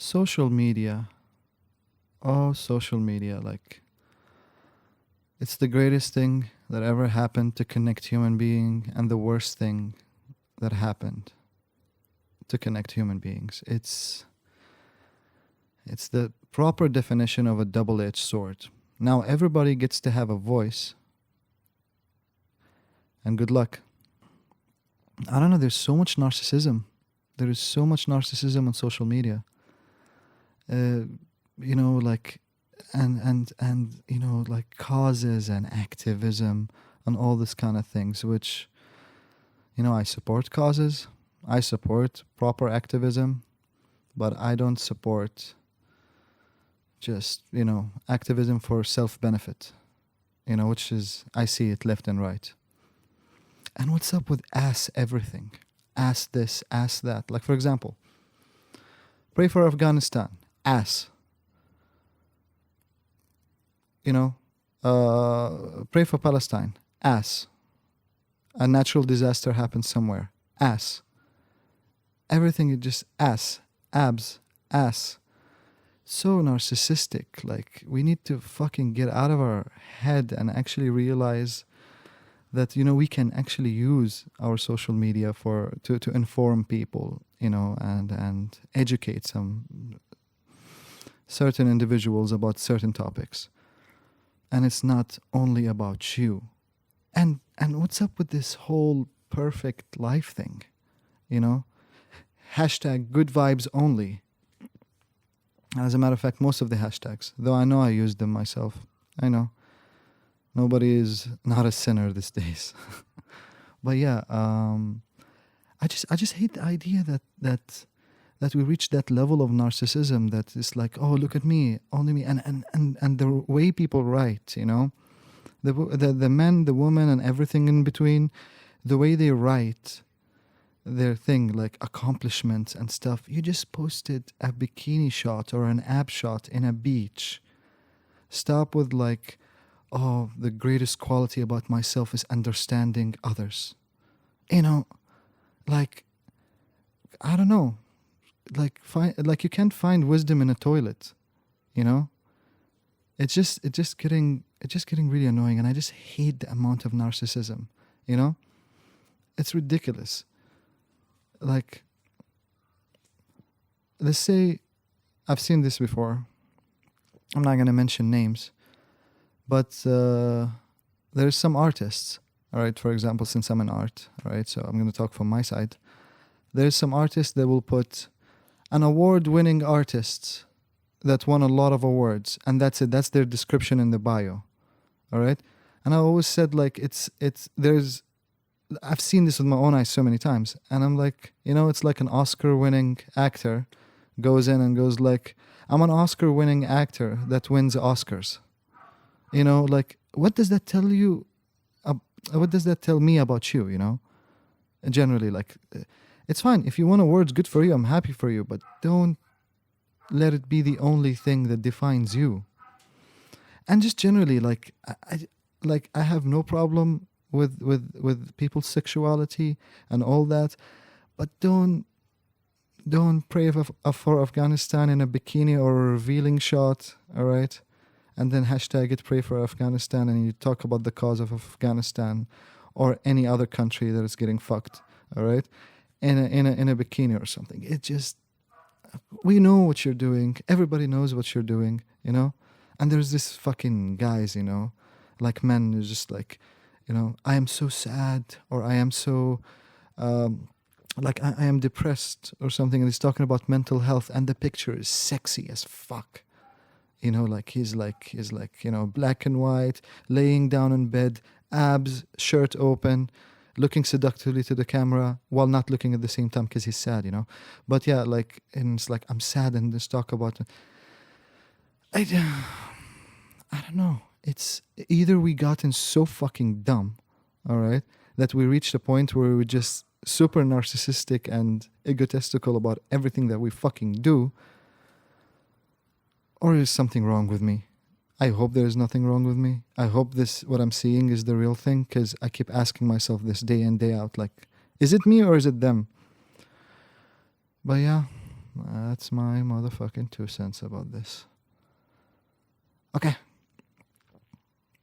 Social media. Oh, social media. Like, it's the greatest thing that ever happened to connect human being and the worst thing that happened to connect human beings. It's the proper definition of a double-edged sword. Now everybody gets to have a voice. And good luck. I don't know, there's so much narcissism. There is so much narcissism on social media. Like, and like causes and activism and all this kind of things, which, I support causes. I support proper activism, but I don't support just, activism for self-benefit, which is, I see it left and right. And what's up with ask everything? Ask this, ask that. Like, for example, pray for Afghanistan. Ask. Pray for Palestine. Ask. A natural disaster happens somewhere. Ask. Everything you just ask. Abs. Ask. So narcissistic. Like, we need to fucking get out of our head and actually realize that, we can actually use our social media to inform people, and educate some certain individuals about certain topics. And it's not only about you. And what's up with this whole perfect life thing? Hashtag good vibes only. As a matter of fact, most of the hashtags, though I know I use them myself. I know. Nobody is not a sinner these days. But yeah, I just hate the idea that we reach that level of narcissism that is like, oh, look at me, only me, and the way people write, the men, the woman, and everything in between, the way they write their thing, like accomplishments and stuff. You just posted a bikini shot or an ab shot in a beach. Stop with like, oh, the greatest quality about myself is understanding others. Like, I don't know. Like you can't find wisdom in a toilet, It's just getting really annoying, and I just hate the amount of narcissism, It's ridiculous. Like, let's say, I've seen this before. I'm not gonna mention names, but there's some artists, all right, for example, since I'm in art, all right, so I'm gonna talk from my side. There's some artists that will put an award-winning artist that won a lot of awards, and that's it. That's their description in the bio, all right? And I always said, like, I've seen this with my own eyes so many times, and I'm like, it's like an Oscar-winning actor goes in and goes like, I'm an Oscar-winning actor that wins Oscars. Like, what does that tell you? What does that tell me about you, Generally, like, it's fine. If you won awards, good for you. I'm happy for you. But don't let it be the only thing that defines you. And just generally, like, I have no problem with people's sexuality and all that. But don't pray for Afghanistan in a bikini or a revealing shot, all right? And then hashtag it, pray for Afghanistan, and you talk about the cause of Afghanistan or any other country that is getting fucked, all right? In a bikini or something. It just, we know what you're doing. Everybody knows what you're doing, And there's this fucking guys, like men who's just like, I am so sad, or I am so, like I am depressed or something, and he's talking about mental health, and the picture is sexy as fuck. Like he's like, black and white, laying down in bed, abs, shirt open, looking seductively to the camera while not looking at the same time because he's sad, But yeah, like, and it's like, I'm sad, and just talk about it. I don't know. It's either we gotten so fucking dumb, all right, that we reached a point where we're just super narcissistic and egotistical about everything that we fucking do, or is something wrong with me? I hope there is nothing wrong with me. I hope what I'm seeing is the real thing, because I keep asking myself this day in, day out, like, is it me or is it them? But yeah, That's my motherfucking 2 cents about this. Okay,